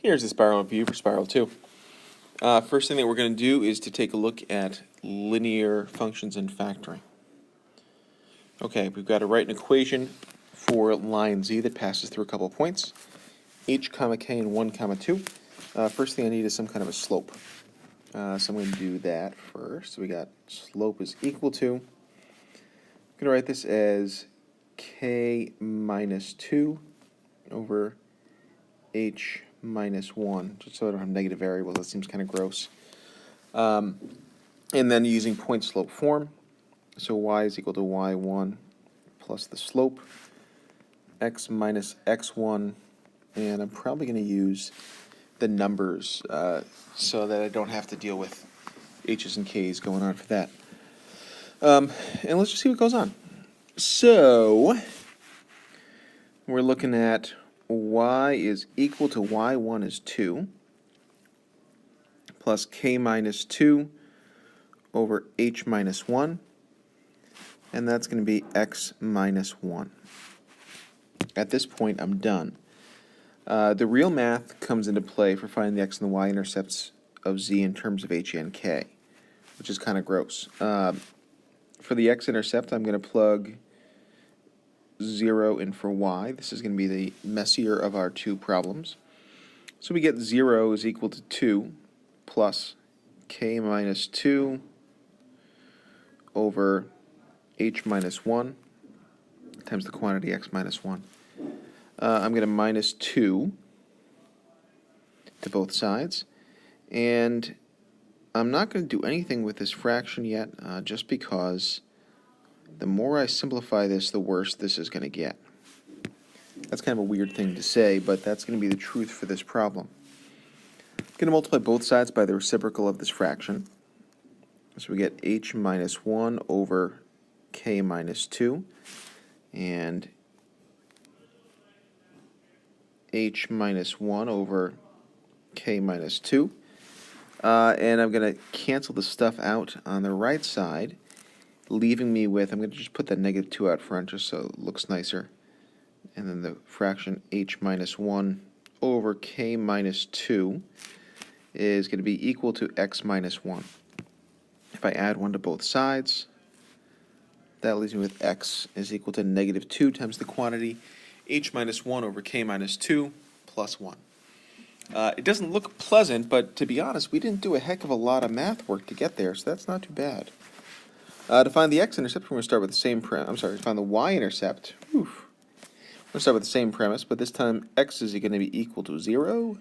Here's the spiral view for spiral 2. First thing that we're going to do is to take a look at linear functions and factoring. Okay, we've got to write an equation for line z that passes through a couple of points, h comma k and 1 comma 2. First thing I need is some kind of a slope. So I'm going to do that first. So we got slope is equal to, I'm going to write this as k minus 2 over h minus 1, just so I don't have negative variables. That seems kind of gross. And then using point slope form, so y is equal to y1 plus the slope, x minus x1, and I'm probably going to use the numbers so that I don't have to deal with h's and k's going on for that. And let's just see what goes on. So we're looking at y is equal to y1 is 2 plus k minus 2 over h minus 1, and that's going to be x minus 1. At this point, I'm done. The real math comes into play for finding the x and the y intercepts of z in terms of h and k, which is kind of gross. For the x-intercept, I'm going to plug 0 in for y. This is going to be the messier of our two problems. So we get 0 is equal to 2 plus k minus 2 over h minus 1 times the quantity x minus 1. I'm going to minus 2 to both sides. And I'm not going to do anything with this fraction yet, just because the more I simplify this, the worse this is going to get. That's kind of a weird thing to say, but that's going to be the truth for this problem. I'm going to multiply both sides by the reciprocal of this fraction. So we get h minus 1 over k minus 2, and h minus 1 over k minus 2. And I'm going to cancel the stuff out on the right side, leaving me with, I'm going to just put that negative 2 out front just so it looks nicer. And then the fraction h minus 1 over k minus 2 is going to be equal to x minus 1. If I add 1 to both sides, that leaves me with x is equal to negative 2 times the quantity h minus 1 over k minus 2 plus 1. It doesn't look pleasant, but to be honest, we didn't do a heck of a lot of math work to get there, so that's not too bad. To find the x-intercept, we're going to start with the same premise. To find the y-intercept, we're going to start with the same premise, but this time x is going to be equal to 0.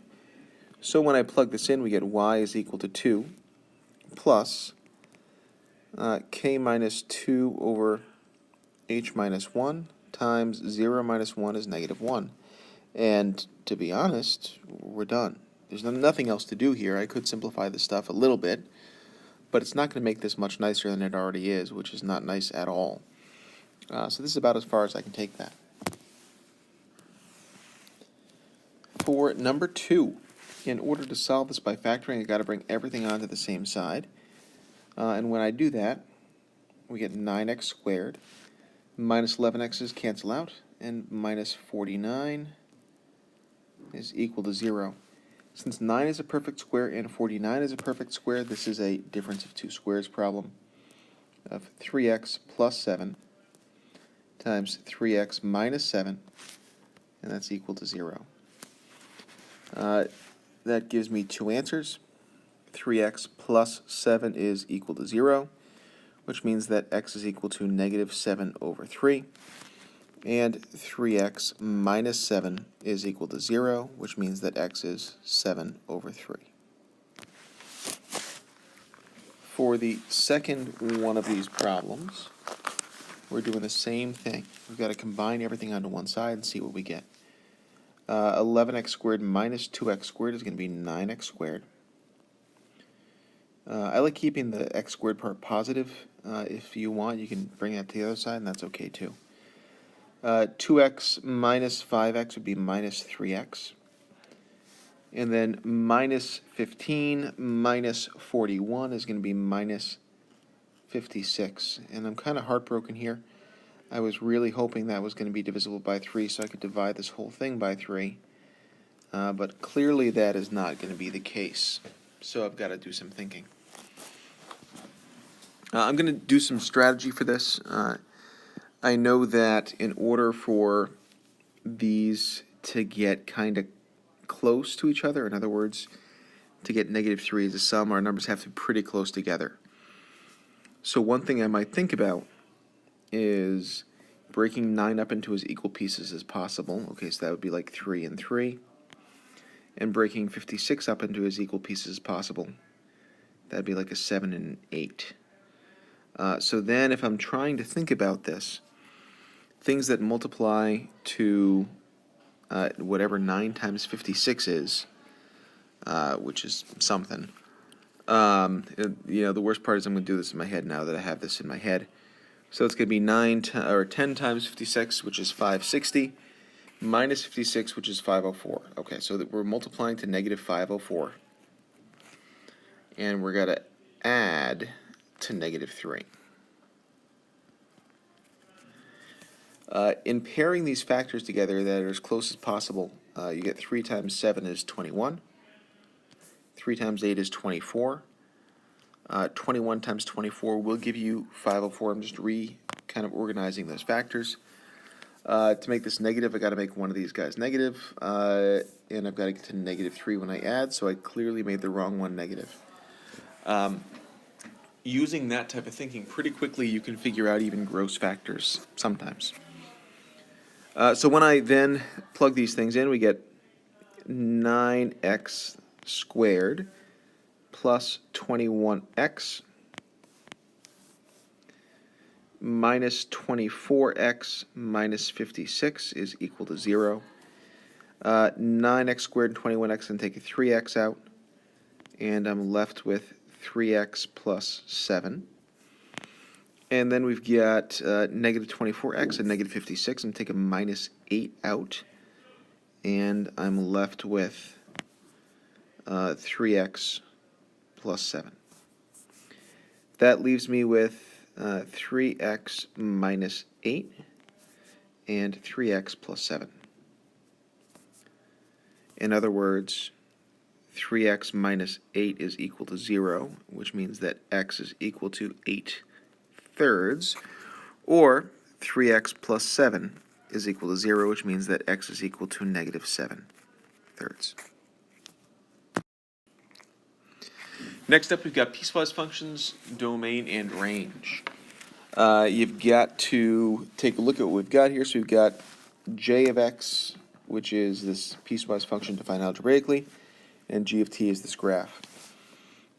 So when I plug this in, we get y is equal to 2 plus k minus 2 over h minus 1 times 0 minus 1 is negative 1. And to be honest, we're done. There's nothing else to do here. I could simplify this stuff a little bit, but it's not going to make this much nicer than it already is, which is not nice at all. So this is about as far as I can take that. For number 2, in order to solve this by factoring, I've got to bring everything onto the same side. And when I do that, we get 9x squared. Minus 11x's cancel out, and minus 49 is equal to 0. Since 9 is a perfect square and 49 is a perfect square, this is a difference of two squares problem of 3x plus 7 times 3x minus 7, and that's equal to 0. That gives me two answers. 3x plus 7 is equal to 0, which means that x is equal to negative 7 over 3. And 3x minus 7 is equal to 0, which means that x is 7 over 3. For the second one of these problems, we're doing the same thing. We've got to combine everything onto one side and see what we get. 11x squared minus 2x squared is going to be 9x squared. I like keeping the x squared part positive. If you want, you can bring that to the other side, and that's okay too. 2x minus 5x would be minus 3x. And then minus 15 minus 41 is going to be minus 56. And I'm kind of heartbroken here. I was really hoping that was going to be divisible by 3 so I could divide this whole thing by 3. but clearly that is not going to be the case. So I've got to do some thinking. I'm going to do some strategy for this. I know that in order for these to get kind of close to each other, in other words, to get -3 as a sum, our numbers have to be pretty close together. So one thing I might think about is breaking 9 up into as equal pieces as possible. Okay, so that would be like 3 and 3. And breaking 56 up into as equal pieces as possible. That'd be like a 7 and 8. So then if I'm trying to think about this, things that multiply to whatever 9 times 56 is, which is something. The worst part is I'm going to do this in my head now that I have this in my head. So it's going to be 10 times 56, which is 560, minus 56, which is 504. Okay, so that we're multiplying to -504. And we're going to add to -3. In pairing these factors together that are as close as possible, you get 3 times 7 is 21. 3 times 8 is 24. 21 times 24 will give you 504. I'm just kind of organizing those factors. To make this negative, I've got to make one of these guys negative, and I've got to get to -3 when I add, so I clearly made the wrong one negative. Using that type of thinking, pretty quickly you can figure out even gross factors sometimes. So when I then plug these things in, we get 9x squared plus 21x minus 24x minus 56 is equal to 0. 9x squared and 21x, and take a 3x out, and I'm left with 3x plus 7. And then we've got negative 24x and negative 56. I'm taking minus 8 out, and I'm left with 3x plus 7. That leaves me with 3x minus 8 and 3x plus 7. In other words, 3x minus 8 is equal to 0, which means that x is equal to 8/3, or 3x plus 7 is equal to 0, which means that x is equal to -7/3. Next up, we've got piecewise functions, domain, and range. You've got to take a look at what we've got here. So we've got j of x, which is this piecewise function defined algebraically, and g of t is this graph.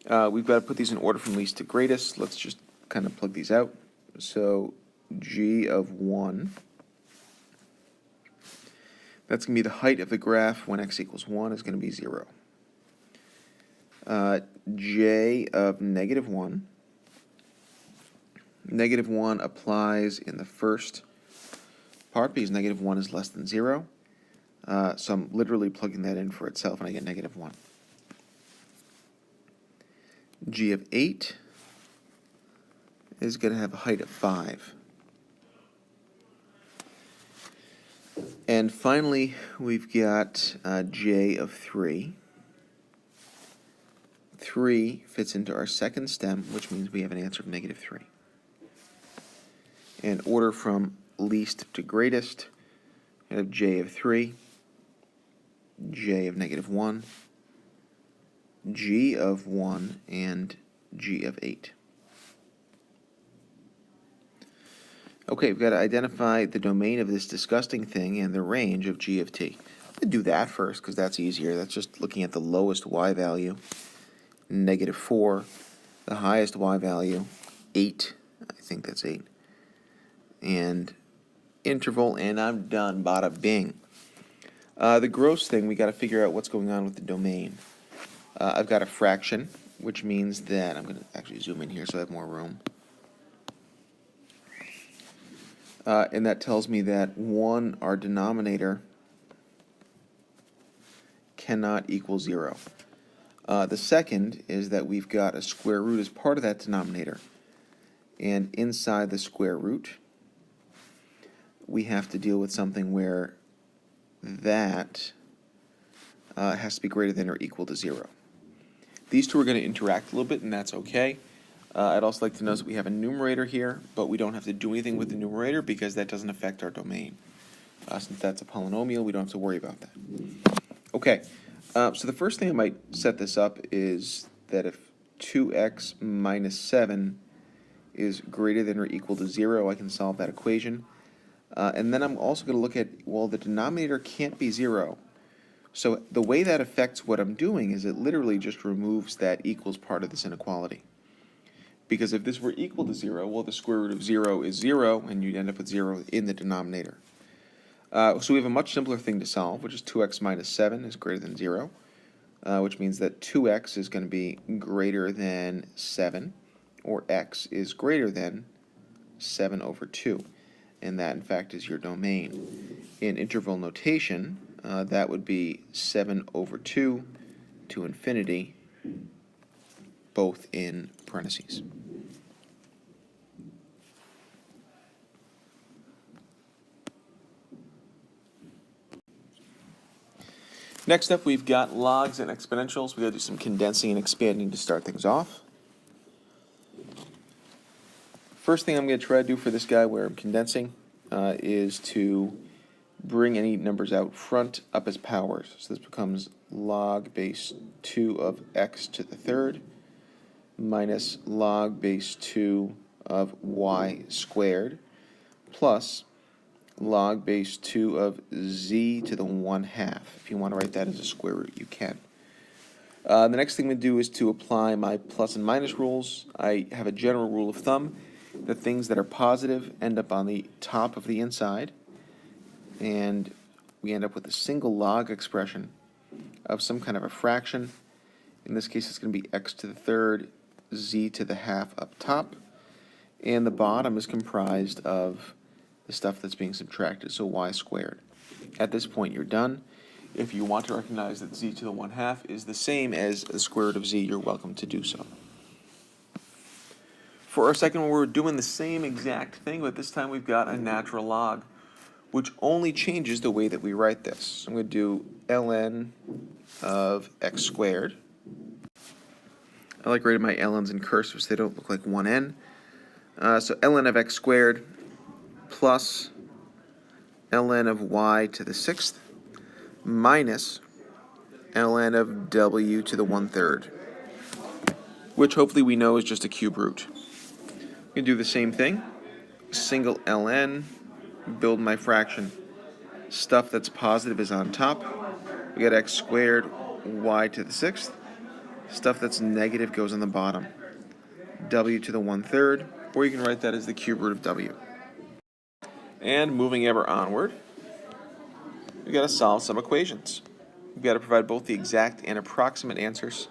We've got to put these in order from least to greatest. Let's just kind of plug these out. So g of 1, that's going to be the height of the graph when x equals 1 is going to be 0. J of -1. -1 applies in the first part because -1 is less than 0. So I'm literally plugging that in for itself, and I get -1. G of 8 is going to have a height of 5. And finally, we've got J of 3. 3 fits into our second stem, which means we have an answer of -3. In order from least to greatest, we have J of 3, J of -1, G of 1, and G of 8. Okay, we've got to identify the domain of this disgusting thing and the range of G of t. I'm going to do that first because that's easier. That's just looking at the lowest y value, -4, the highest y value, 8, I think that's 8, and interval, and I'm done, bada bing. The gross thing, we got to figure out what's going on with the domain. I've got a fraction, which means that I'm going to actually zoom in here so I have more room. And that tells me that 1, our denominator, cannot equal 0. The second is that we've got a square root as part of that denominator. And inside the square root, we have to deal with something where that has to be greater than or equal to 0. These two are going to interact a little bit, and that's okay. I'd also like to note that we have a numerator here, but we don't have to do anything with the numerator because that doesn't affect our domain. Since that's a polynomial, we don't have to worry about that. Okay, so the first thing I might set this up is that if 2x minus 7 is greater than or equal to 0, I can solve that equation. And then I'm also going to look at, well, the denominator can't be 0. So the way that affects what I'm doing is it literally just removes that equals part of this inequality. Because if this were equal to 0, well, the square root of 0 is 0, and you'd end up with 0 in the denominator. So we have a much simpler thing to solve, which is 2x minus 7 is greater than 0, which means that 2x is going to be greater than 7, or x is greater than 7 over 2. And that, in fact, is your domain. In interval notation, that would be 7 over 2 to infinity, both in parentheses. Next up, we've got logs and exponentials. We've got to do some condensing and expanding to start things off. First thing I'm going to try to do for this guy where I'm condensing is to bring any numbers out front up as powers. So this becomes log base 2 of x to the third minus log base 2 of y squared plus log base 2 of z to the 1/2. If you want to write that as a square root, you can. The next thing we do is to apply my plus and minus rules. I have a general rule of thumb that things that are positive end up on the top of the inside, and we end up with a single log expression of some kind of a fraction. In this case, it's going to be x to the third, z to the 1/2 up top, and the bottom is comprised of the stuff that's being subtracted, so y squared. At this point, you're done. If you want to recognize that z to the 1/2 is the same as the square root of z, you're welcome to do so. For our second one, we're doing the same exact thing, but this time we've got a natural log, which only changes the way that we write this. So I'm going to do ln of x squared. I like writing my ln's in cursive so they don't look like 1n. So ln of x squared plus ln of y to the 6th minus ln of w to the 1/3, which hopefully we know is just a cube root. We can do the same thing. Single ln, build my fraction. Stuff that's positive is on top. We got x squared y to the 6th. Stuff that's negative goes on the bottom. W to the 1/3, or you can write that as the cube root of w. And moving ever onward, we've got to solve some equations. We've got to provide both the exact and approximate answers.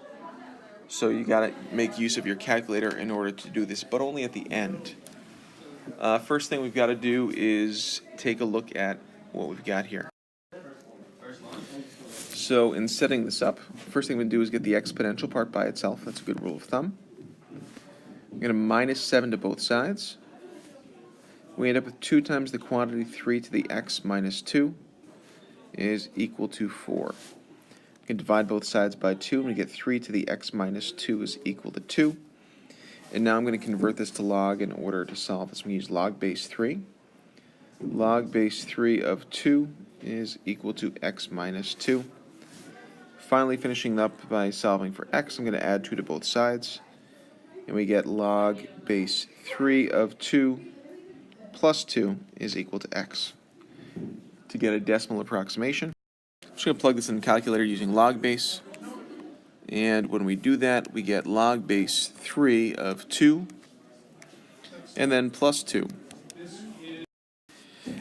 So you got to make use of your calculator in order to do this, but only at the end. First thing we've got to do is take a look at what we've got here. So in setting this up, first thing we do is get the exponential part by itself. That's a good rule of thumb. We're going to minus 7 to both sides. We end up with 2 times the quantity 3 to the x minus 2 is equal to 4. We can divide both sides by 2, and we get 3 to the x minus 2 is equal to 2. And now I'm going to convert this to log in order to solve this. We use log base 3. Log base 3 of 2 is equal to x minus 2. Finally, finishing up by solving for x, I'm going to add 2 to both sides. And we get log base 3 of 2 plus 2 is equal to x. To get a decimal approximation, I'm just going to plug this in the calculator using log base. And when we do that, we get log base 3 of 2 and then plus 2.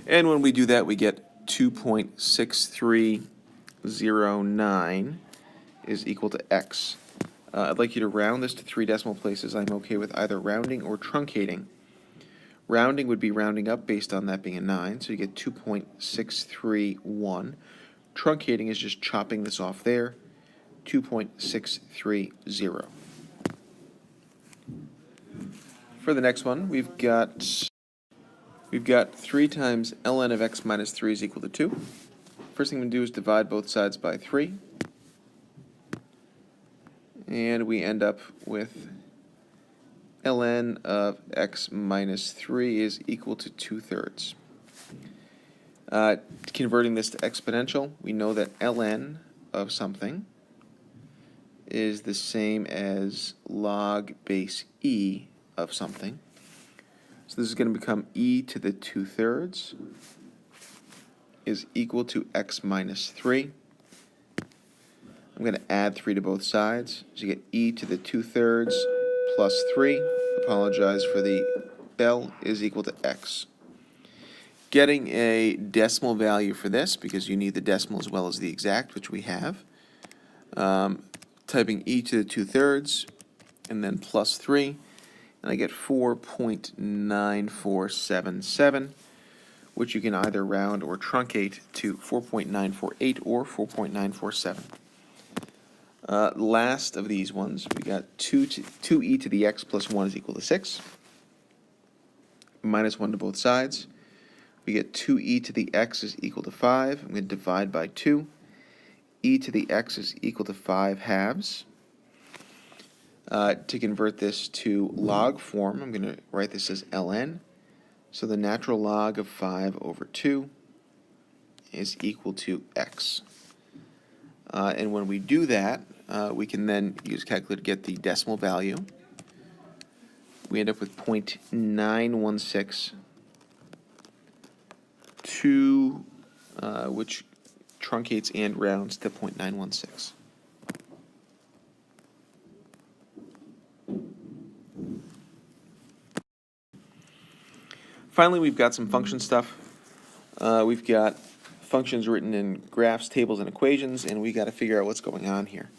And when we do that, we get 2.6309 is equal to x. I'd like you to round this to 3 decimal places. I'm okay with either rounding or truncating. Rounding would be rounding up based on that being a 9, so you get 2.631. Truncating is just chopping this off there, 2.630. For the next one, we've got 3 times ln of x minus 3 is equal to 2. First thing we do is divide both sides by 3. And we end up with ln of x minus 3 is equal to 2/3. Converting this to exponential, we know that ln of something is the same as log base e of something. So this is going to become e to the 2/3 is equal to x minus 3. I'm going to add 3 to both sides. So you get e to the 2/3 plus 3. Apologize for the bell, is equal to x. Getting a decimal value for this, because you need the decimal as well as the exact, which we have. Typing e to the 2/3 and then plus 3, and I get 4.9477, which you can either round or truncate to 4.948 or 4.947. Last of these ones, we got 2e to the x plus 1 is equal to 6. Minus 1 to both sides. We get 2e to the x is equal to 5. I'm going to divide by 2. E to the x is equal to 5 halves. To convert this to log form, I'm going to write this as ln. So the natural log of 5 over 2 is equal to x. And when we do that, we can then use a calculator to get the decimal value. We end up with 0.916, which truncates and rounds to 0.916. Finally, we've got some function stuff. We've got functions written in graphs, tables, and equations, and we got to figure out what's going on here.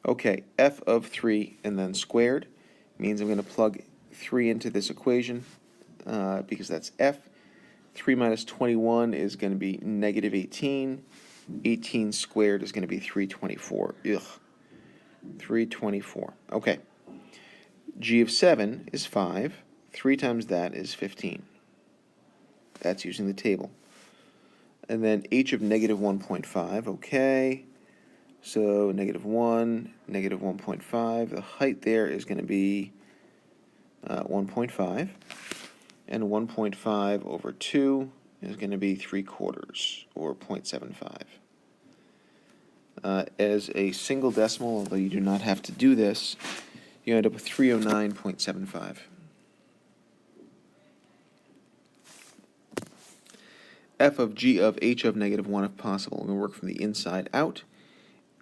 Okay, f of 3 and then squared means I'm going to plug 3 into this equation because that's f. 3 minus 21 is going to be negative 18. 18 squared is going to be 324. Ugh. 324. Okay. G of 7 is 5. 3 times that is 15. That's using the table. And then h of negative 1.5. Okay. So negative 1, negative 1.5. The height there is going to be 1.5. And 1.5 over 2 is going to be 3/4, or 0.75. As a single decimal, although you do not have to do this, you end up with 309.75. F of g of h of negative 1 if possible. We're going to work from the inside out.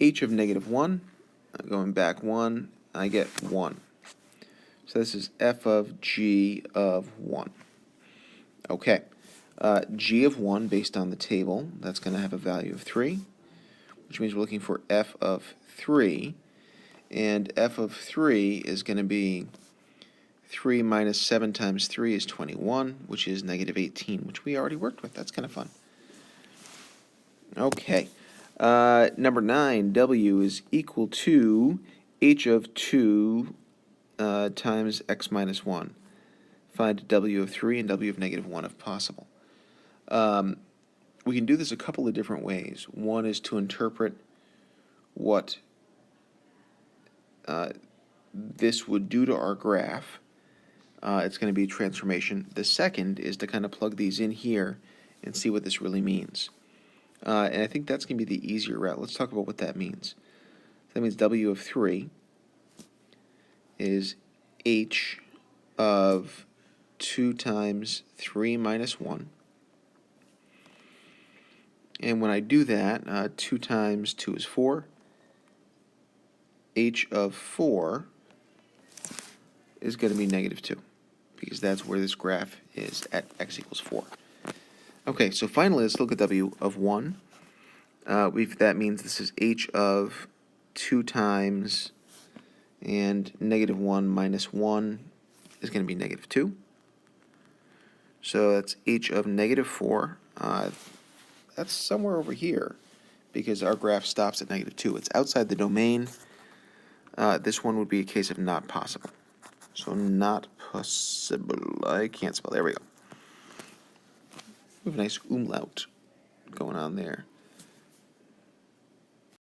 H of negative 1, going back 1, I get 1. So this is f of g of 1. Okay. G of 1, based on the table, that's going to have a value of 3, which means we're looking for f of 3. And f of 3 is going to be 3 minus 7 times 3 is 21, which is negative 18, which we already worked with. That's kind of fun. Okay. Number 9, w is equal to h of 2 times x minus 1. Find w of 3 and w of negative 1 if possible. We can do this a couple of different ways. One is to interpret what this would do to our graph. It's going to be a transformation. The second is to kind of plug these in here and see what this really means. And I think that's going to be the easier route. Let's talk about what that means. That means w of 3 is h of 2 times 3 minus 1. And when I do that, 2 times 2 is 4. H of 4 is going to be negative 2, because that's where this graph is at x equals 4. Okay, so finally, let's look at w of 1. That means this is h of 2 times, and negative 1 minus 1 is going to be negative 2. So that's h of negative 4. That's somewhere over here, because our graph stops at negative 2. It's outside the domain. This one would be a case of not possible. So not possible. I can't spell. There we go. We have a nice umlaut going on there.